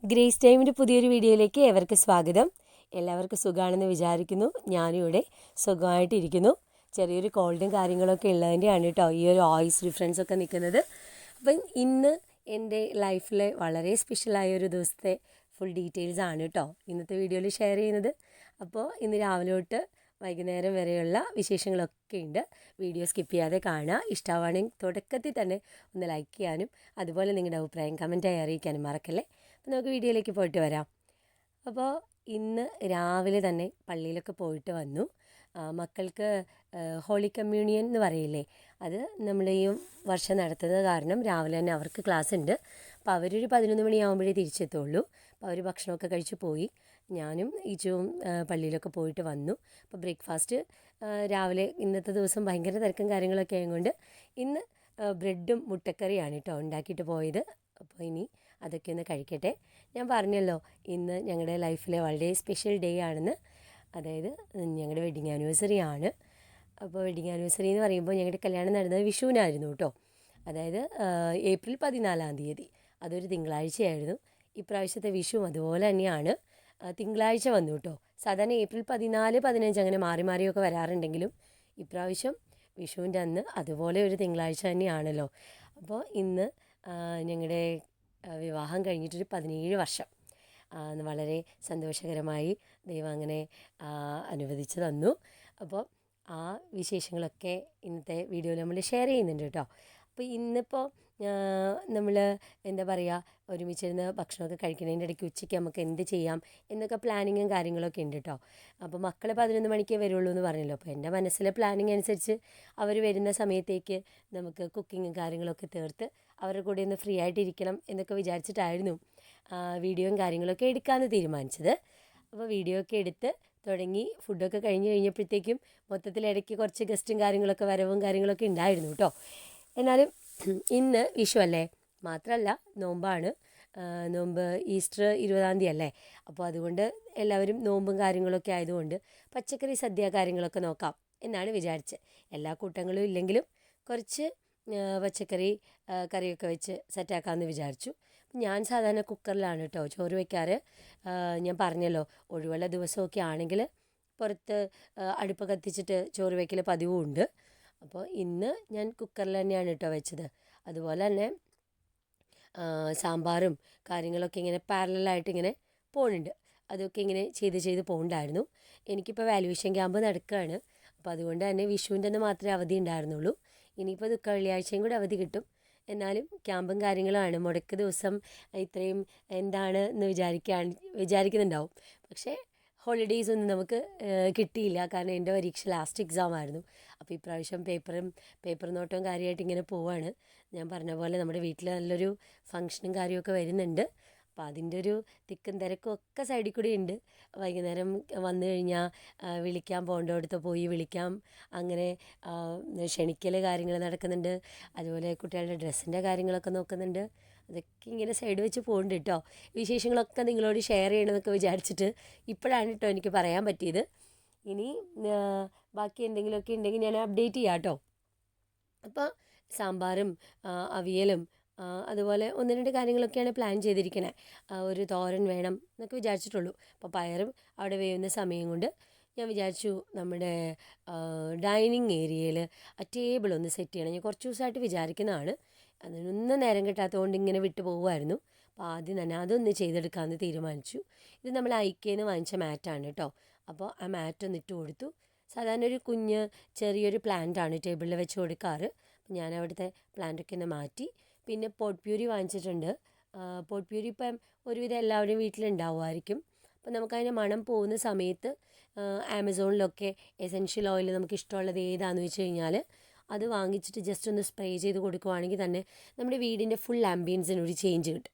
Grace ടൈമിൻ്റെ പുതിയൊരു വീഡിയോയിലേക്ക് ഏവർക്കും സ്വാഗതം. എല്ലാവർക്കും സുഖമാണെന്ന് വിചാരിക്കുന്നു. ഞാനും ഇവിടെ സുഖമായിട്ടിരിക്കുന്നു. ചെറിയൊരു കോൾഡും കാര്യങ്ങളൊക്കെ ഉള്ളതിൻ്റെയാണ് കേട്ടോ ഈ ഒരു വോയിസ് ഡിഫറൻസൊക്കെ നിൽക്കുന്നത്. അപ്പം ഇന്ന് എൻ്റെ ലൈഫിലെ വളരെ സ്പെഷ്യലായ ഒരു ദിവസത്തെ ഫുൾ ഡീറ്റെയിൽസ് ആണ് കേട്ടോ ഇന്നത്തെ വീഡിയോയിൽ ഷെയർ ചെയ്യുന്നത്. അപ്പോൾ ഇന്ന് രാവിലെ തൊട്ട് വൈകുന്നേരം വരെയുള്ള വിശേഷങ്ങളൊക്കെ ഉണ്ട്. വീഡിയോ സ്കിപ്പ് ചെയ്യാതെ കാണുക. ഇഷ്ടമാണെങ്കിൽ തുടക്കത്തിൽ തന്നെ ഒന്ന് ലൈക്ക് ചെയ്യാനും അതുപോലെ നിങ്ങളുടെ അഭിപ്രായം കമൻറ്റായി അറിയിക്കാനും മറക്കല്ലേ. അപ്പോൾ നമുക്ക് വീഡിയോയിലേക്ക് പോയിട്ട് വരാം. അപ്പോൾ ഇന്ന് രാവിലെ തന്നെ പള്ളിയിലൊക്കെ പോയിട്ട് വന്നു. മക്കൾക്ക് ഹോളി കമ്മ്യൂണിയൻ എന്ന് പറയില്ലേ, അത് നമ്മൾ ഈ വർഷം നടത്തുന്നത് കാരണം രാവിലെ തന്നെ അവർക്ക് ക്ലാസ് ഉണ്ട്. അപ്പോൾ അവരൊരു 11 മണിയാകുമ്പോഴേ തിരിച്ചെത്തുള്ളൂ. അപ്പോൾ അവർ ഭക്ഷണമൊക്കെ കഴിച്ച് പോയി. ഞാനും ഈച്ചുവും പള്ളിയിലൊക്കെ പോയിട്ട് വന്നു. അപ്പോൾ ബ്രേക്ക്ഫാസ്റ്റ് രാവിലെ ഇന്നത്തെ ദിവസം ഭയങ്കര തിരക്കും കാര്യങ്ങളൊക്കെ ആയതുകൊണ്ട് ഇന്ന് ബ്രെഡും മുട്ടക്കറിയാണ് കേട്ടോ ഉണ്ടാക്കിയിട്ട് പോയത്. അപ്പോൾ ഇനി അതൊക്കെ ഒന്ന് കഴിക്കട്ടെ. ഞാൻ പറഞ്ഞല്ലോ ഇന്ന് ഞങ്ങളുടെ ലൈഫിലെ വളരെ സ്പെഷ്യൽ ഡേ ആണെന്ന്. അതായത് ഞങ്ങളുടെ വെഡ്ഡിങ് ആനിവേഴ്സറി ആണ്. അപ്പോൾ വെഡ്ഡിങ് ആനിവേഴ്സറി എന്ന് പറയുമ്പോൾ ഞങ്ങളുടെ കല്യാണം നടന്നത് വിഷുവിനായിരുന്നു കേട്ടോ. അതായത് ഏപ്രിൽ 14-ാം തീയതി. അതൊരു തിങ്കളാഴ്ചയായിരുന്നു. ഇപ്രാവശ്യത്തെ വിഷു അതുപോലെ തന്നെയാണ്, തിങ്കളാഴ്ച വന്നു കേട്ടോ. സാധാരണ ഏപ്രിൽ 14, 15 അങ്ങനെ മാറി മാറിയൊക്കെ വരാറുണ്ടെങ്കിലും ഇപ്രാവശ്യം വിഷുവിൻ്റെ അന്ന് അതുപോലെ ഒരു തിങ്കളാഴ്ച തന്നെയാണല്ലോ. അപ്പോൾ ഇന്ന് ഞങ്ങളുടെ വിവാഹം കഴിഞ്ഞിട്ടൊരു 17 വർഷം. വളരെ സന്തോഷകരമായി ദൈവം അങ്ങനെ അനുവദിച്ച് തന്നു. അപ്പോൾ ആ വിശേഷങ്ങളൊക്കെ ഇന്നത്തെ വീഡിയോയിൽ നമ്മൾ ഷെയർ ചെയ്യുന്നുണ്ട് കേട്ടോ. അപ്പോൾ ഇന്നിപ്പോൾ നമ്മൾ എന്താ പറയുക, ഒരുമിച്ചിരുന്ന് ഭക്ഷണമൊക്കെ കഴിക്കുന്നതിൻ്റെ ഇടയ്ക്ക് ഉച്ചയ്ക്ക് നമുക്ക് എന്ത് ചെയ്യാം എന്നൊക്കെ പ്ലാനിങ്ങും കാര്യങ്ങളൊക്കെ ഉണ്ട് കേട്ടോ. അപ്പോൾ മക്കൾ 11 മണിക്കേ വരുള്ളൂ എന്ന് പറഞ്ഞല്ലോ. അപ്പോൾ എൻ്റെ മനസ്സിലെ പ്ലാനിങ് അനുസരിച്ച് അവർ വരുന്ന സമയത്തേക്ക് നമുക്ക് കുക്കിങ്ങും കാര്യങ്ങളൊക്കെ തീർത്ത് അവരുടെ കൂടെ ഒന്ന് ഫ്രീ ആയിട്ടിരിക്കണം എന്നൊക്കെ വിചാരിച്ചിട്ടായിരുന്നു വീഡിയോയും കാര്യങ്ങളൊക്കെ എടുക്കാമെന്ന് തീരുമാനിച്ചത്. അപ്പോൾ വീഡിയോ ഒക്കെ എടുത്ത് തുടങ്ങി ഫുഡൊക്കെ കഴിഞ്ഞപ്പോഴത്തേക്കും മൊത്തത്തിൽ ഇടയ്ക്ക് കുറച്ച് ഗസ്റ്റും കാര്യങ്ങളൊക്കെ വരവും കാര്യങ്ങളൊക്കെ ഉണ്ടായിരുന്നു കേട്ടോ. എന്നാലും ഇന്ന് വിഷു അല്ലേ, മാത്രമല്ല നോമ്പാണ്. നോമ്പ് ഈസ്റ്റർ 20-ാം തീയതി അല്ലേ. അപ്പോൾ അതുകൊണ്ട് എല്ലാവരും നോമ്പും കാര്യങ്ങളൊക്കെ ആയതുകൊണ്ട് പച്ചക്കറി സദ്യ കാര്യങ്ങളൊക്കെ നോക്കാം എന്നാണ് വിചാരിച്ചത്. എല്ലാ കൂട്ടങ്ങളും ഇല്ലെങ്കിലും കുറച്ച് പച്ചക്കറി കറിയൊക്കെ വെച്ച് സെറ്റാക്കാമെന്ന് വിചാരിച്ചു. ഞാൻ സാധാരണ കുക്കറിലാണ് കേട്ടോ ചോറ് വയ്ക്കാറ്. ഞാൻ പറഞ്ഞല്ലോ ഒഴിവുള്ള ദിവസമൊക്കെ ആണെങ്കിൽ പുറത്ത് അടുപ്പ് കത്തിച്ചിട്ട് ചോറ് വയ്ക്കൽ പതിവുമുണ്ട്. അപ്പോൾ ഇന്ന് ഞാൻ കുക്കറിൽ തന്നെയാണ് കേട്ടോ വെച്ചത്. അതുപോലെ തന്നെ സാമ്പാറും കാര്യങ്ങളൊക്കെ ഇങ്ങനെ പാരലായിട്ട് ഇങ്ങനെ പോകുന്നുണ്ട്. അതൊക്കെ ഇങ്ങനെ ചെയ്ത് പോകുന്നുണ്ടായിരുന്നു. എനിക്കിപ്പോൾ വാല്യുവേഷൻ ക്യാമ്പ് നടക്കുകയാണ്. അപ്പോൾ അതുകൊണ്ട് തന്നെ വിഷുവിൻ്റെ അന്ന് മാത്രമേ അവധി ഉണ്ടായിരുന്നുള്ളൂ. ഇനിയിപ്പോൾ ദുഃഖ വെള്ളിയാഴ്ചയും കൂടി അവധി കിട്ടും. എന്നാലും ക്യാമ്പും കാര്യങ്ങളുമാണ്. മുടക്ക് ദിവസം ഇത്രയും എന്താണ് എന്ന് വിചാരിക്കുന്നുണ്ടാവും. പക്ഷേ ഹോളിഡേയ്സ് ഒന്നും നമുക്ക് കിട്ടിയില്ല. കാരണം എൻ്റെ പരീക്ഷ ലാസ്റ്റ് എക്സാം ആയിരുന്നു. അപ്പോൾ ഇപ്രാവശ്യം പേപ്പർ നോട്ടവും കാര്യമായിട്ട് ഇങ്ങനെ പോവാണ്. ഞാൻ പറഞ്ഞ പോലെ നമ്മുടെ വീട്ടിൽ നല്ലൊരു ഫങ്ഷനും കാര്യമൊക്കെ വരുന്നുണ്ട്. അപ്പോൾ അതിൻ്റെ ഒരു തിക്കും തിരക്കും ഒക്കെ സൈഡിൽ കൂടി ഉണ്ട്. വൈകുന്നേരം വന്നു കഴിഞ്ഞാൽ വിളിക്കാൻ പോകേണ്ടടുത്ത് പോയി വിളിക്കാം. അങ്ങനെ ക്ഷണിക്കൽ കാര്യങ്ങൾ നടക്കുന്നുണ്ട്. അതുപോലെ കുട്ടികളുടെ ഡ്രസ്സിൻ്റെ കാര്യങ്ങളൊക്കെ നോക്കുന്നുണ്ട്. അതൊക്കെ ഇങ്ങനെ സൈഡ് വെച്ച് പോകുന്നുണ്ട് കേട്ടോ. വിശേഷങ്ങളൊക്കെ നിങ്ങളോട് ഷെയർ ചെയ്യണമെന്നൊക്കെ വിചാരിച്ചിട്ട് ഇപ്പോഴാണ് കേട്ടോ എനിക്ക് പറയാൻ പറ്റിയത്. ഇനി ബാക്കി എന്തെങ്കിലുമൊക്കെ ഉണ്ടെങ്കിൽ ഞാൻ അപ്ഡേറ്റ് ചെയ്യാം കേട്ടോ. അപ്പോൾ സാമ്പാറും അവിയലും അതുപോലെ 1-2 കാര്യങ്ങളൊക്കെയാണ് പ്ലാൻ ചെയ്തിരിക്കണേ. ഒരു തോരൻ വേണം എന്നൊക്കെ വിചാരിച്ചിട്ടുള്ളൂ. അപ്പോൾ പയറും അവിടെ വേവുന്ന സമയം കൊണ്ട് ഞാൻ വിചാരിച്ചു നമ്മുടെ ഡൈനിങ് ഏരിയയിൽ ആ ടേബിൾ ഒന്ന് സെറ്റ് ചെയ്യണം. ഞാൻ കുറച്ച് ദിവസമായിട്ട് വിചാരിക്കുന്നതാണ്. അതിനൊന്നും നേരം കിട്ടാത്തതുകൊണ്ട് ഇങ്ങനെ വിട്ടു പോകുമായിരുന്നു. അപ്പോൾ ആദ്യം തന്നെ അതൊന്ന് ചെയ്തെടുക്കാമെന്ന് തീരുമാനിച്ചു. ഇത് നമ്മൾ ഐക്കേന്ന് വാങ്ങിച്ച മാറ്റാണ് കേട്ടോ. അപ്പോൾ ആ മാറ്റ് ഒന്ന് ഇട്ട് കൊടുത്തു. സാധാരണ ഒരു ചെറിയൊരു പ്ലാന്റാണ് ടേബിളിൽ വെച്ച് കൊടുക്കാറ്. ഞാൻ അവിടുത്തെ പ്ലാന്റൊക്കെ ഒന്ന് മാറ്റി. പിന്നെ പോട്ട് പ്യൂരി വാങ്ങിച്ചിട്ടുണ്ട്. പോട്ട് പ്യൂരി ഇപ്പം ഒരുവിധം എല്ലാവരുടെയും വീട്ടിലുണ്ടാവുമായിരിക്കും. അപ്പോൾ നമുക്കതിൻ്റെ മണം പോകുന്ന സമയത്ത് ആമസോണിലൊക്കെ എസെൻഷ്യൽ ഓയിൽ നമുക്ക് ഇഷ്ടമുള്ളത് ഏതാണെന്ന് വെച്ച് കഴിഞ്ഞാൽ അത് വാങ്ങിച്ചിട്ട് ജസ്റ്റ് ഒന്ന് സ്പ്രേ ചെയ്ത് കൊടുക്കുവാണെങ്കിൽ തന്നെ നമ്മുടെ വീടിൻ്റെ ഫുൾ ആംബിയൻസിന് ഒരു ചേഞ്ച് കിട്ടും.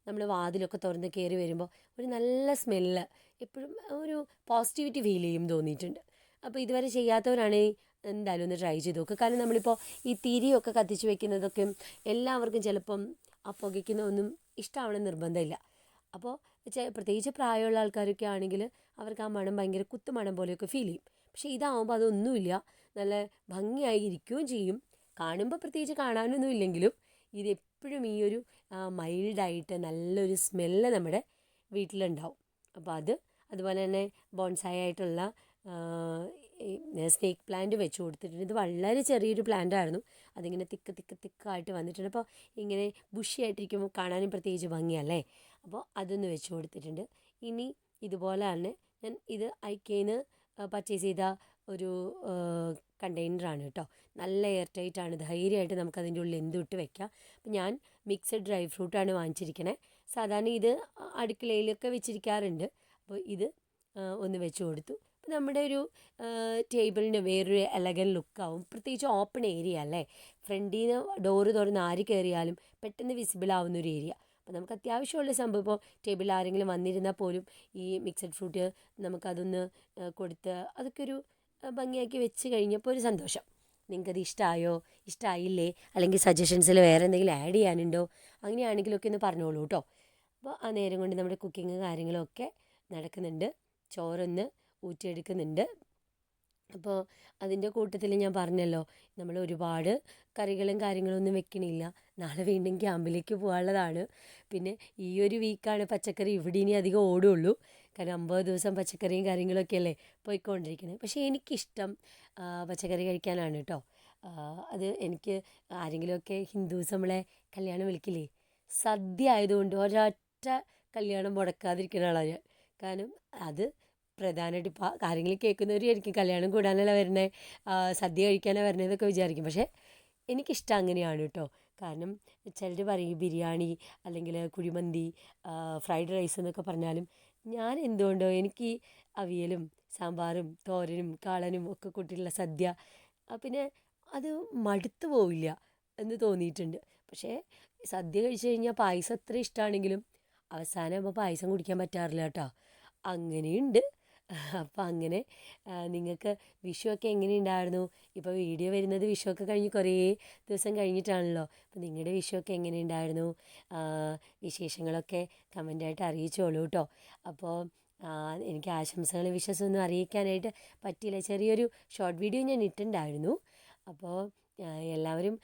നമ്മൾ വാതിലൊക്കെ തുറന്ന് കയറി വരുമ്പോൾ ഒരു നല്ല സ്മെല്ല്, എപ്പോഴും ഒരു പോസിറ്റിവിറ്റി ഫീൽ ചെയ്യും തോന്നിയിട്ടുണ്ട്. അപ്പോൾ ഇതുവരെ ചെയ്യാത്തവരാണെങ്കിൽ എന്തായാലും ഒന്ന് ട്രൈ ചെയ്ത് നോക്കുക. കാരണം നമ്മളിപ്പോൾ ഈ തിരിയൊക്കെ കത്തിച്ച് വെക്കുന്നതൊക്കെ എല്ലാവർക്കും ചിലപ്പം ആ പുകയ്ക്കുന്ന ഒന്നും ഇഷ്ടമാവണം നിർബന്ധമില്ല. അപ്പോൾ പ്രത്യേകിച്ച് പ്രായമുള്ള ആൾക്കാരൊക്കെ ആണെങ്കിൽ അവർക്ക് ആ മണം ഭയങ്കര കുത്തുമണം പോലെയൊക്കെ ഫീൽ ചെയ്യും. പക്ഷേ ഇതാവുമ്പോൾ അതൊന്നുമില്ല, നല്ല ഭംഗിയായി ഇരിക്കുകയും ചെയ്യും. കാണുമ്പോൾ പ്രത്യേകിച്ച് കാണാനൊന്നും ഇല്ലെങ്കിലും ഇത് എപ്പോഴും ഈ ഒരു മൈൽഡായിട്ട് നല്ലൊരു സ്മെല്ല് നമ്മുടെ വീട്ടിലുണ്ടാവും. അപ്പോൾ അതുപോലെ തന്നെ ബോൺസായി ആയിട്ടുള്ള സ്നേക്ക് പ്ലാന്റ് വെച്ച് കൊടുത്തിട്ടുണ്ട്. ഇത് വളരെ ചെറിയൊരു പ്ലാന്റ് ആയിരുന്നു, അതിങ്ങനെ തിക്കായിട്ട് വന്നിട്ടുണ്ട്. അപ്പോൾ ഇങ്ങനെ ബുഷി ആയിട്ടിരിക്കുമ്പോൾ കാണാനും പ്രത്യേകിച്ച് ഭംഗിയല്ലേ. അപ്പോൾ അതൊന്ന് വെച്ച് കൊടുത്തിട്ടുണ്ട്. ഇനി ഇതുപോലെ തന്നെ ഞാൻ ഇത് ഐക്കേന്ന് പർച്ചേസ് ചെയ്ത ഒരു കണ്ടെയ്നറാണ് കേട്ടോ. നല്ല എയർ ടൈറ്റാണ്, ധൈര്യമായിട്ട് നമുക്കതിൻ്റെ ഉള്ളിൽ എന്തും ഇട്ട് വെക്കാം. അപ്പം ഞാൻ മിക്സഡ് ഡ്രൈ ഫ്രൂട്ടാണ് വാങ്ങിച്ചിരിക്കണേ. സാധാരണ ഇത് അടുക്കളയിലൊക്കെ വെച്ചിരിക്കാറുണ്ട്. അപ്പോൾ ഇത് ഒന്ന് വെച്ച് കൊടുത്തു. അപ്പം നമ്മുടെ ഒരു ടേബിളിന് വേറൊരു എലഗൻ ലുക്കാവും. പ്രത്യേകിച്ച് ഓപ്പൺ ഏരിയ അല്ലേ, ഫ്രണ്ടിൽ നിന്ന് ഡോറ് തുറന്ന് ആര് കയറിയാലും പെട്ടെന്ന് വിസിബിൾ ആവുന്ന ഒരു ഏരിയ. അപ്പോൾ നമുക്ക് അത്യാവശ്യമുള്ള സംഭവം, ഇപ്പോൾ ടേബിളിൽ ആരെങ്കിലും വന്നിരുന്നാൽ പോലും ഈ മിക്സഡ് ഫ്രൂട്ട് നമുക്കതൊന്ന് കൊടുത്ത് അതൊക്കെ ഒരു ഭംഗിയാക്കി വെച്ച് കഴിഞ്ഞപ്പോൾ ഒരു സന്തോഷം. നിങ്ങൾക്കത് ഇഷ്ടമായോ, ഇഷ്ടമായില്ലേ, അല്ലെങ്കിൽ സജഷൻസിൽ വേറെ എന്തെങ്കിലും ആഡ് ചെയ്യാനുണ്ടോ, അങ്ങനെയാണെങ്കിലൊക്കെ ഒന്ന് പറഞ്ഞോളൂ കേട്ടോ. അപ്പോൾ ആ നേരം കൊണ്ട് നമ്മുടെ കുക്കിങ് കാര്യങ്ങളൊക്കെ നടക്കുന്നുണ്ട്. ചോറൊന്ന് ഊറ്റിയെടുക്കുന്നുണ്ട്. അപ്പോൾ അതിൻ്റെ കൂട്ടത്തിൽ ഞാൻ പറഞ്ഞല്ലോ, നമ്മൾ ഒരുപാട് കറികളും കാര്യങ്ങളൊന്നും വെക്കണില്ല. നാളെ വീണ്ടും ക്യാമ്പിലേക്ക് പോകാനുള്ളതാണ്. പിന്നെ ഈ ഒരു വീക്കാണ് പച്ചക്കറി ഇവിടെ ഇനി അധികം ഓടുള്ളൂ. കാരണം 50 ദിവസം പച്ചക്കറിയും കാര്യങ്ങളൊക്കെ അല്ലേ പോയിക്കൊണ്ടിരിക്കുന്നത്. പക്ഷേ എനിക്കിഷ്ടം പച്ചക്കറി കഴിക്കാനാണ് കേട്ടോ. അത് എനിക്ക് ആരെങ്കിലുമൊക്കെ ഹിന്ദുസ് നമ്മളെ കല്യാണം വിളിക്കില്ലേ, സദ്യ ആയതുകൊണ്ട് ഒരൊറ്റ കല്യാണം മുടക്കാതിരിക്കുന്ന ആളാണ് ഞാൻ. കാരണം അത് പ്രധാനമായിട്ട് ഇപ്പോൾ കാര്യങ്ങൾ കേൾക്കുന്നവരായിരിക്കും കല്യാണം കൂടാനല്ല വരുന്നത്, സദ്യ കഴിക്കാനാണ് വരുന്നതെന്നൊക്കെ വിചാരിക്കും. പക്ഷേ എനിക്കിഷ്ടം അങ്ങനെയാണ് കേട്ടോ. കാരണം ചിലർ പറയും ബിരിയാണി അല്ലെങ്കിൽ കുഴിമന്തി, ഫ്രൈഡ് റൈസ് എന്നൊക്കെ പറഞ്ഞാലും ഞാൻ എന്തുകൊണ്ടോ എനിക്ക് അവിയലും സാമ്പാറും തോരനും കാളനും ഒക്കെ കൂട്ടിയിട്ടുള്ള സദ്യ പിന്നെ അത് മടുത്തു പോവില്ല എന്ന് തോന്നിയിട്ടുണ്ട്. പക്ഷേ സദ്യ കഴിച്ച് കഴിഞ്ഞാൽ പായസം എത്ര ഇഷ്ടമാണെങ്കിലും അവസാനമാകുമ്പോൾ പായസം കുടിക്കാൻ പറ്റാറില്ല കേട്ടോ. അങ്ങനെയുണ്ട്. അപ്പം അങ്ങനെ നിങ്ങൾക്ക് വിഷുവൊക്കെ എങ്ങനെയുണ്ടായിരുന്നു? ഇപ്പോൾ വീഡിയോ വരുന്നത് വിഷുവൊക്കെ കഴിഞ്ഞ് കുറേ ദിവസം കഴിഞ്ഞിട്ടാണല്ലോ. അപ്പോൾ നിങ്ങളുടെ വിഷുവൊക്കെ എങ്ങനെയുണ്ടായിരുന്നു? വിശേഷങ്ങളൊക്കെ കമൻ്റായിട്ട് അറിയിച്ചോളൂ കേട്ടോ. അപ്പോൾ എനിക്ക് ആശംസകളും വിശ്വാസമൊന്നും അറിയിക്കാനായിട്ട് പറ്റിയില്ല. ചെറിയൊരു ഷോർട്ട് വീഡിയോ ഞാൻ ഇട്ടിട്ടുണ്ടായിരുന്നു. അപ്പോൾ എല്ലാവരും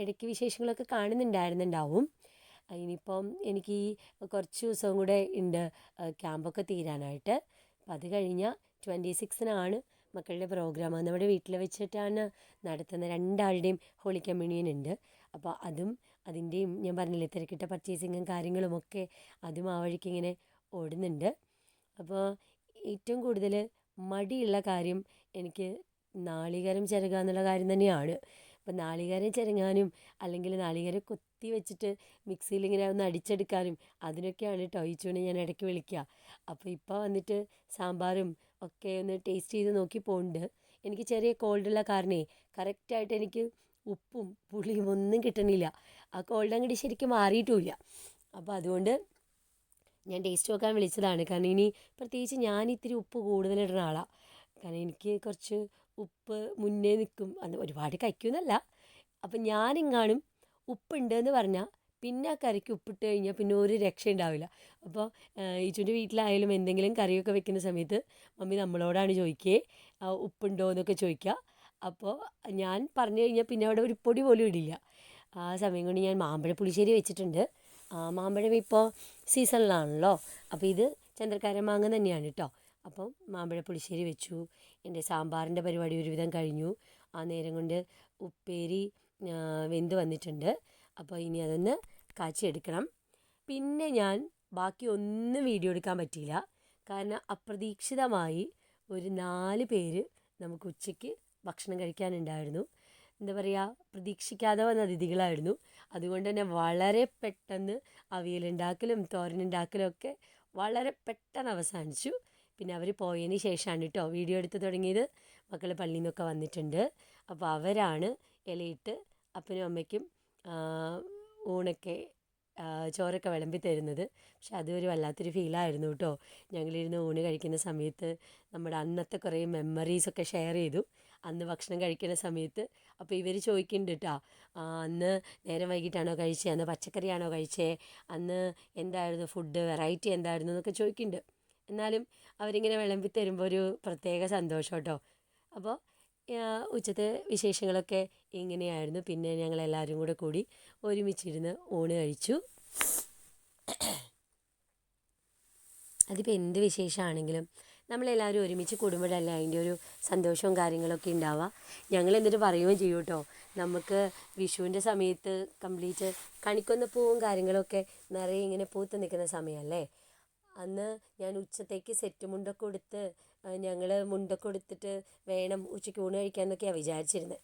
ഇടയ്ക്ക് വിശേഷങ്ങളൊക്കെ കാണുന്നുണ്ടാവും. ഇനിയിപ്പം എനിക്ക് കുറച്ച് ദിവസവും കൂടെ ഉണ്ട് ക്യാമ്പൊക്കെ തീരാനായിട്ട്. അപ്പം അത് കഴിഞ്ഞാൽ 26-നാണ് മക്കളുടെ പ്രോഗ്രാം. നമ്മുടെ വീട്ടിൽ വെച്ചിട്ടാണ് നടത്തുന്നത്. രണ്ടാളുടെയും ഹോളി കമ്മ്യൂണിയൻ ഉണ്ട്. അപ്പോൾ അതിൻ്റെയും ഞാൻ പറഞ്ഞില്ലേ തിരക്കിട്ട പർച്ചേസിങ്ങും കാര്യങ്ങളുമൊക്കെ അതും ആ വഴിക്ക് ഇങ്ങനെ ഓടുന്നുണ്ട്. അപ്പോൾ ഏറ്റവും കൂടുതൽ മടിയുള്ള കാര്യം എനിക്ക് നാളികേരം ചിരകുക എന്നുള്ള കാര്യം തന്നെയാണ്. അപ്പം നാളികേരം ചിരങ്ങാനും അല്ലെങ്കിൽ നാളികേരം കൊത്തി വെച്ചിട്ട് മിക്സിയിൽ ഇങ്ങനെ ഒന്ന് അടിച്ചെടുക്കാനും അതിനൊക്കെയാണ് കേട്ടോ ഈ ചൂണി ഞാൻ ഇടയ്ക്ക് വിളിക്കുക. അപ്പോൾ ഇപ്പോൾ വന്നിട്ട് സാമ്പാറും ഒക്കെ ഒന്ന് ടേസ്റ്റ് ചെയ്ത് നോക്കി പോകുന്നുണ്ട്. എനിക്ക് ചെറിയ കോൾഡുള്ള കാരണേ കറക്റ്റായിട്ട് എനിക്ക് ഉപ്പും പുളിയും ഒന്നും കിട്ടണില്ല. ആ കോൾഡ് അങ്ങോട്ട് ശരിക്കും മാറിയിട്ടുമില്ല. അപ്പോൾ അതുകൊണ്ട് ഞാൻ ടേസ്റ്റ് നോക്കാൻ വിളിച്ചതാണ്. കാരണം ഇനി പ്രത്യേകിച്ച് ഞാൻ ഇത്തിരി ഉപ്പ് കൂടുതലിടുന്ന ആളാണ്. കാരണം എനിക്ക് കുറച്ച് ഉപ്പ് മുന്നേ നിൽക്കും, അത് ഒരുപാട് കഴിക്കുമെന്നല്ല. അപ്പം ഞാനെങ്ങാനും ഉപ്പുണ്ടെന്ന് പറഞ്ഞാൽ പിന്നെ ആ കറിക്ക് ഉപ്പിട്ട് കഴിഞ്ഞാൽ പിന്നെ ഒരു രക്ഷ ഉണ്ടാവില്ല. അപ്പോൾ ഈച്ചുൻ്റെ വീട്ടിലായാലും എന്തെങ്കിലും കറിയൊക്കെ വെക്കുന്ന സമയത്ത് മമ്മി നമ്മളോടാണ് ചോദിക്കുക ഉപ്പുണ്ടോ എന്നൊക്കെ ചോദിക്കുക. അപ്പോൾ ഞാൻ പറഞ്ഞു കഴിഞ്ഞാൽ പിന്നെ അവിടെ ഒരു പൊടി പോലും ഇടില്ല. ആ സമയം കൊണ്ട് ഞാൻ മാമ്പഴ പുളിശ്ശേരി വെച്ചിട്ടുണ്ട്. മാമ്പഴം ഇപ്പോൾ സീസണിലാണല്ലോ. അപ്പോൾ ഇത് ചന്ദ്രക്കാരൻ മാങ്ങ തന്നെയാണ് കേട്ടോ. അപ്പം മാമ്പഴ പുളിശ്ശേരി വെച്ചു. എൻ്റെ സാമ്പാറിൻ്റെ പരിപാടി ഒരുവിധം കഴിഞ്ഞു. ആ നേരം കൊണ്ട് ഉപ്പേരി വെന്ത് വന്നിട്ടുണ്ട്. അപ്പോൾ ഇനി അതൊന്ന് കാച്ചിയെടുക്കണം. പിന്നെ ഞാൻ ബാക്കി ഒന്നും വീഡിയോ എടുക്കാൻ പറ്റിയില്ല. കാരണം അപ്രതീക്ഷിതമായി ഒരു 4 പേര് നമുക്ക് ഉച്ചയ്ക്ക് ഭക്ഷണം കഴിക്കാനുണ്ടായിരുന്നു. എന്താ പറയുക, പ്രതീക്ഷിക്കാതെ വന്ന അതിഥികളായിരുന്നു. അതുകൊണ്ട് തന്നെ വളരെ പെട്ടെന്ന് അവിയലുണ്ടാക്കലും തോരനുണ്ടാക്കലും ഒക്കെ വളരെ പെട്ടെന്ന് അവസാനിച്ചു. പിന്നെ അവർ പോയതിന് ശേഷമാണ് കേട്ടോ വീഡിയോ എടുത്ത് തുടങ്ങിയത്. മക്കൾ പള്ളിയിൽ നിന്നൊക്കെ വന്നിട്ടുണ്ട്. അപ്പോൾ അവരാണ് ഇലയിട്ട് അപ്പനും അമ്മയ്ക്കും ഊണൊക്കെ ചോറൊക്കെ വിളമ്പി തരുന്നത്. പക്ഷെ അതൊരു വല്ലാത്തൊരു ഫീലായിരുന്നു കേട്ടോ. ഞങ്ങളിരുന്ന് ഊണ് കഴിക്കുന്ന സമയത്ത് നമ്മുടെ അന്നത്തെ കുറേ മെമ്മറീസൊക്കെ ഷെയർ ചെയ്തു അന്ന് ഭക്ഷണം കഴിക്കുന്ന സമയത്ത്. അപ്പോൾ ഇവർ ചോദിക്കുന്നുണ്ട് കേട്ടോ, അന്ന് നേരം വൈകിട്ടാണോ കഴിച്ചത്, അന്ന് പച്ചക്കറിയാണോ കഴിച്ചത്, അന്ന് എന്തായിരുന്നു ഫുഡ്, വെറൈറ്റി എന്തായിരുന്നു എന്നൊക്കെ ചോദിക്കുന്നുണ്ട്. എന്നാലും അവരിങ്ങനെ വിളമ്പി തരുമ്പോൾ ഒരു പ്രത്യേക സന്തോഷം കേട്ടോ. അപ്പോൾ ഉച്ചത്തെ വിശേഷങ്ങളൊക്കെ ഇങ്ങനെയായിരുന്നു. പിന്നെ ഞങ്ങളെല്ലാവരും കൂടെ കൂടി ഒരുമിച്ചിരുന്ന് ഊണ് കഴിച്ചു. അതിപ്പോൾ എന്ത് വിശേഷമാണെങ്കിലും നമ്മളെല്ലാവരും ഒരുമിച്ച് കൂടുമ്പോഴല്ലേ അതിൻ്റെ ഒരു സന്തോഷവും കാര്യങ്ങളൊക്കെ ഉണ്ടാവുക. ഞങ്ങൾ എന്നിട്ട് പറയുകയും ചെയ്യും കേട്ടോ, നമുക്ക് വിഷുവിൻ്റെ സമയത്ത് കംപ്ലീറ്റ് കണിക്കൊന്ന പൂവും കാര്യങ്ങളൊക്കെ നിറയെ ഇങ്ങനെ പൂത്ത് നിൽക്കുന്ന സമയമല്ലേ. അന്ന് ഞാൻ ഉച്ചത്തേക്ക് സെറ്റ് മുണ്ടൊക്കെ ഉടുത്ത് ഞങ്ങൾ മുണ്ടൊക്കെ ഉടുത്തിട്ട് വേണം ഉച്ചയ്ക്ക് ഊണ് കഴിക്കാമെന്നൊക്കെയാണ് വിചാരിച്ചിരുന്നത്.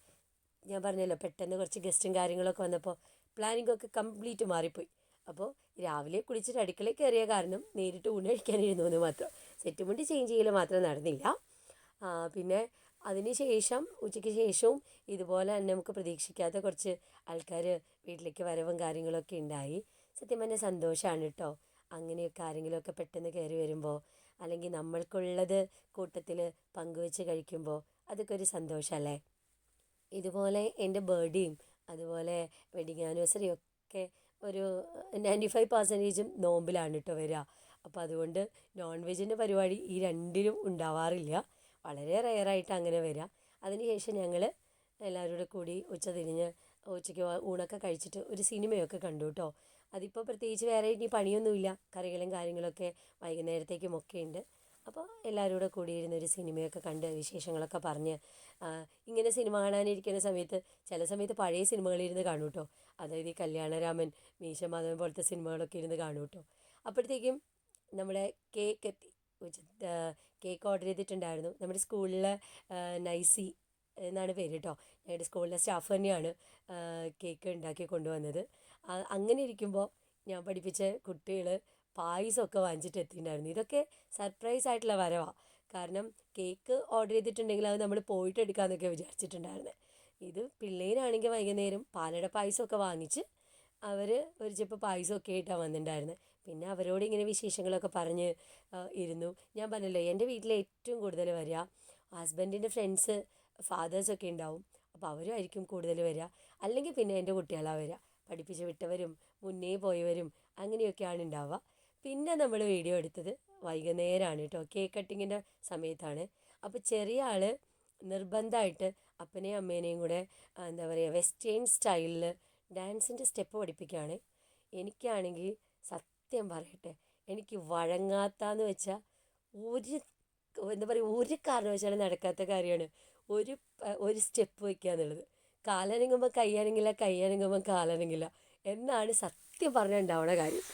ഞാൻ പറഞ്ഞല്ലോ, പെട്ടെന്ന് കുറച്ച് ഗസ്റ്റും കാര്യങ്ങളൊക്കെ വന്നപ്പോൾ പ്ലാനിംഗ് ഒക്കെ കംപ്ലീറ്റ് മാറിപ്പോയി. അപ്പോൾ രാവിലെ കുളിച്ചിട്ട് അടുക്കളയിൽ കയറിയ കാരണം നേരിട്ട് ഊണ് കഴിക്കാനിരുന്നു എന്ന് മാത്രം. സെറ്റ് മുണ്ട് ചേഞ്ച് ചെയ്യൽ മാത്രം നടന്നില്ല. പിന്നെ അതിന് ശേഷം ഉച്ചയ്ക്ക് ശേഷവും ഇതുപോലെ തന്നെ നമുക്ക് പ്രതീക്ഷിക്കാത്ത കുറച്ച് ആൾക്കാർ വീട്ടിലേക്ക് വരവും കാര്യങ്ങളൊക്കെ ഉണ്ടായി. സത്യം പറഞ്ഞാൽ സന്തോഷമാണ് കേട്ടോ, അങ്ങനെയൊക്കെ ആരെങ്കിലുമൊക്കെ പെട്ടെന്ന് കയറി വരുമ്പോൾ, അല്ലെങ്കിൽ നമ്മൾക്കുള്ളത് കൂട്ടത്തിൽ പങ്കുവെച്ച് കഴിക്കുമ്പോൾ അതൊക്കെ ഒരു സന്തോഷമല്ലേ. ഇതുപോലെ എൻ്റെ ബർത്ത്ഡേയും അതുപോലെ വെഡിങ് ആനിവേഴ്സറിയും ഒക്കെ ഒരു 95% നോമ്പിലാണ് കേട്ടോ വരിക. അപ്പോൾ അതുകൊണ്ട് നോൺ വെജിൻ്റെ പരിപാടി ഈ രണ്ടിലും ഉണ്ടാവാറില്ല, വളരെ റെയറായിട്ട് അങ്ങനെ വരിക. അതിനുശേഷം ഞങ്ങൾ എല്ലാവരും കൂടെ കൂടി ഉച്ചയ്ക്ക് ഊണൊക്കെ കഴിച്ചിട്ട് ഒരു സിനിമയൊക്കെ കണ്ടു കേട്ടോ. അതിപ്പോൾ പ്രത്യേകിച്ച് വേറെ ഇനി പണിയൊന്നുമില്ല, കറികളും കാര്യങ്ങളൊക്കെ വൈകുന്നേരത്തേക്കും ഒക്കെ ഉണ്ട്. അപ്പോൾ എല്ലാവരും കൂടെ കൂടിയിരുന്ന ഒരു സിനിമയൊക്കെ കണ്ട് വിശേഷങ്ങളൊക്കെ പറഞ്ഞ് ഇങ്ങനെ സിനിമ കാണാനിരിക്കുന്ന സമയത്ത് ചില സമയത്ത് പഴയ സിനിമകളിരുന്ന് കാണും കേട്ടോ. അതായത് ഈ കല്യാണരാമൻ, മീശ മാധവൻ പോലത്തെ സിനിമകളൊക്കെ ഇരുന്ന് കാണും കേട്ടോ. അപ്പോഴത്തേക്കും നമ്മുടെ കേക്ക് എത്തി. കേക്ക് ഓർഡർ ചെയ്തിട്ടുണ്ടായിരുന്നു. നമ്മുടെ സ്കൂളിലെ നൈസി എന്നാണ് പേര് കേട്ടോ, ഞങ്ങളുടെ സ്കൂളിലെ സ്റ്റാഫ് തന്നെയാണ് കേക്ക് ഉണ്ടാക്കി കൊണ്ടുവന്നത്. അങ്ങനെ ഇരിക്കുമ്പോൾ ഞാൻ പഠിപ്പിച്ച കുട്ടികൾ പായസമൊക്കെ വാങ്ങിച്ചിട്ട് എത്തിയിട്ടുണ്ടായിരുന്നു. ഇതൊക്കെ സർപ്രൈസ് ആയിട്ടുള്ള വരവാണ്. കാരണം കേക്ക് ഓർഡർ ചെയ്തിട്ടുണ്ടെങ്കിൽ അത് നമ്മൾ പോയിട്ട് എടുക്കാമെന്നൊക്കെ വിചാരിച്ചിട്ടുണ്ടായിരുന്നത്. ഇത് പിള്ളേരാണെങ്കിൽ വൈകുന്നേരം പാലട പായസമൊക്കെ വാങ്ങിച്ച് അവർ ഒരു ചെപ്പ് പായസമൊക്കെ ആയിട്ടാണ് വന്നിട്ടുണ്ടായിരുന്നത്. പിന്നെ അവരോട് ഇങ്ങനെ വിശേഷങ്ങളൊക്കെ പറഞ്ഞ് ഇരുന്നു. ഞാൻ പറഞ്ഞല്ലോ, എൻ്റെ വീട്ടിൽ ഏറ്റവും കൂടുതൽ വരിക ഹസ്ബൻഡിൻ്റെ ഫ്രണ്ട്സ്, ഫാദേഴ്സൊക്കെ ഉണ്ടാവും. അപ്പോൾ അവരുമായിരിക്കും കൂടുതൽ വരിക. അല്ലെങ്കിൽ പിന്നെ എൻ്റെ കുട്ടികളാണ് വരിക, പഠിപ്പിച്ച് വിട്ടവരും മുന്നേ പോയവരും അങ്ങനെയൊക്കെയാണ് ഉണ്ടാവുക. പിന്നെ നമ്മൾ വീഡിയോ എടുത്തത് വൈകുന്നേരമാണ് കേട്ടോ, കേക്ക് കട്ടിങ്ങിൻ്റെ സമയത്താണ്. അപ്പോൾ ചെറിയ ആൾ നിർബന്ധമായിട്ട് അപ്പനെയും അമ്മേനെയും കൂടെ എന്താ പറയുക വെസ്റ്റേൺ സ്റ്റൈലിൽ ഡാൻസിൻ്റെ സ്റ്റെപ്പ് പഠിപ്പിക്കുകയാണ്. എനിക്കാണെങ്കിൽ സത്യം പറയട്ടെ, എനിക്ക് വഴങ്ങാത്തതെന്ന് വെച്ചാൽ ഒരു എന്താ പറയുക ഒരു കാരണവശാലും നടക്കാത്ത കാര്യമാണ് ഒരു സ്റ്റെപ്പ് വയ്ക്കുക എന്നുള്ളത്. കാലനങ്ങുമ്പോൾ കയ്യനങ്ങില്ല, കയ്യനങ്ങുമ്പോൾ കാലനങ്ങില്ല എന്നാണ് സത്യം പറഞ്ഞാൽ ഉണ്ടാവുന്ന കാര്യം.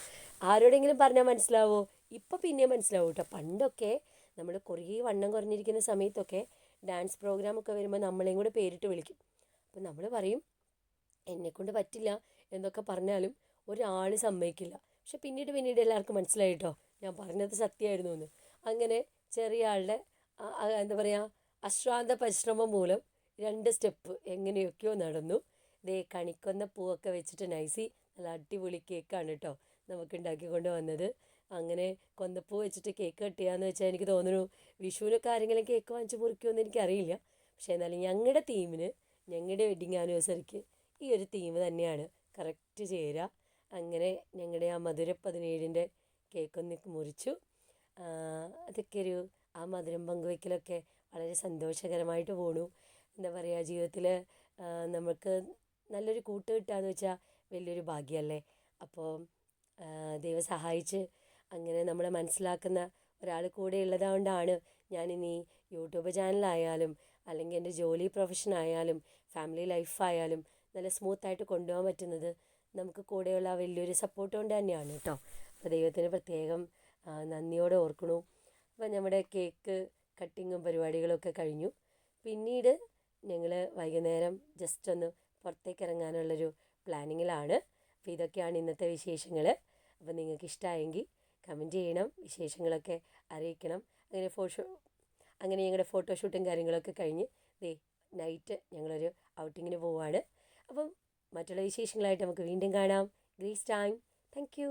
ആരോടെങ്കിലും പറഞ്ഞാൽ മനസ്സിലാവോ? ഇപ്പം പിന്നെ മനസ്സിലാവും കേട്ടോ. പണ്ടൊക്കെ നമ്മൾ കുറേ വണ്ണം കുറഞ്ഞിരിക്കുന്ന സമയത്തൊക്കെ ഡാൻസ് പ്രോഗ്രാമൊക്കെ വരുമ്പോൾ നമ്മളെയും കൂടെ പേരിട്ട് വിളിക്കും. അപ്പം നമ്മൾ പറയും എന്നെക്കൊണ്ട് പറ്റില്ല എന്നൊക്കെ പറഞ്ഞാലും ഒരാൾ സമ്മതിക്കില്ല. പക്ഷെ പിന്നീട് എല്ലാവർക്കും മനസ്സിലായി കേട്ടോ, ഞാൻ പറഞ്ഞത് സത്യമായിരുന്നു എന്ന്. അങ്ങനെ ചെറിയ ആളുടെ എന്താ പറയുക അശ്രാന്ത പരിശ്രമം മൂലം 2 സ്റ്റെപ്പ് എങ്ങനെയൊക്കെയോ നടന്നു. ദേ കണിക്കൊന്ന പൂവൊക്കെ വെച്ചിട്ട് നൈസി നല്ല അടിപൊളി കേക്കാണ് കേട്ടോ നമുക്ക് ഉണ്ടാക്കിക്കൊണ്ട് വന്നത്. അങ്ങനെ കൊന്നപ്പൂ വെച്ചിട്ട് കേക്ക് കട്ട് ചെയ്യാന്ന് വെച്ചാൽ എനിക്ക് തോന്നുന്നു വിഷുവിനൊക്കെ ആരെങ്കിലും കേക്ക് വാങ്ങിച്ച് മുറിക്കുമെന്ന് എനിക്കറിയില്ല. പക്ഷേ എന്നാലും ഞങ്ങളുടെ തീമിന്, ഞങ്ങളുടെ വെഡിങ് ആനിവേഴ്സറിക്ക് ഈ ഒരു തീം തന്നെയാണ് കറക്റ്റ് ചേരുക. അങ്ങനെ ഞങ്ങളുടെ ആ മധുര 17ൻ്റെ കേക്കൊന്ന് മുറിച്ചു. അതൊക്കെ ആ മധുരം പങ്കുവയ്ക്കലൊക്കെ വളരെ സന്തോഷകരമായിട്ട് പോണു. എന്താ പറയുക, ജീവിതത്തിൽ നമുക്ക് നല്ലൊരു കൂട്ട് കിട്ടുകയെന്ന് വെച്ചാൽ വലിയൊരു ഭാഗ്യമല്ലേ. അപ്പോൾ ദൈവം സഹായിച്ച് അങ്ങനെ നമ്മളെ മനസ്സിലാക്കുന്ന ഒരാൾ കൂടെ ഉള്ളതുകൊണ്ടാണ് ഞാനിനി യൂട്യൂബ് ചാനലായാലും അല്ലെങ്കിൽ എൻ്റെ ജോലി പ്രൊഫഷനായാലും ഫാമിലി ലൈഫായാലും നല്ല സ്മൂത്തായിട്ട് കൊണ്ടുപോകാൻ പറ്റുന്നത് നമുക്ക് കൂടെയുള്ള വലിയൊരു സപ്പോർട്ട് കൊണ്ട് തന്നെയാണ് കേട്ടോ. അപ്പോൾ ദൈവത്തിന് പ്രത്യേകം നന്ദിയോടെ ഓർക്കണു. അപ്പോൾ നമ്മുടെ കേക്ക് കട്ടിങ്ങും പരിപാടികളൊക്കെ കഴിഞ്ഞു. പിന്നീട് ഞങ്ങൾ വൈകുന്നേരം ജസ്റ്റ് ഒന്ന് പുറത്തേക്ക് ഇറങ്ങാനുള്ളൊരു പ്ലാനിങ്ങിലാണ്. അപ്പോൾ ഇതൊക്കെയാണ് ഇന്നത്തെ വിശേഷങ്ങൾ. അപ്പോൾ നിങ്ങൾക്ക് ഇഷ്ടമായെങ്കിൽ കമൻറ്റ് ചെയ്യണം, വിശേഷങ്ങളൊക്കെ അറിയിക്കണം. അങ്ങനെ ഞങ്ങളുടെ ഫോട്ടോഷൂട്ടും കാര്യങ്ങളൊക്കെ കഴിഞ്ഞ് നൈറ്റ് ഞങ്ങളൊരു ഔട്ടിങ്ങിന് പോവുകയാണ്. അപ്പം മറ്റുള്ള വിശേഷങ്ങളായിട്ട് നമുക്ക് വീണ്ടും കാണാം. Greece time. Thank U.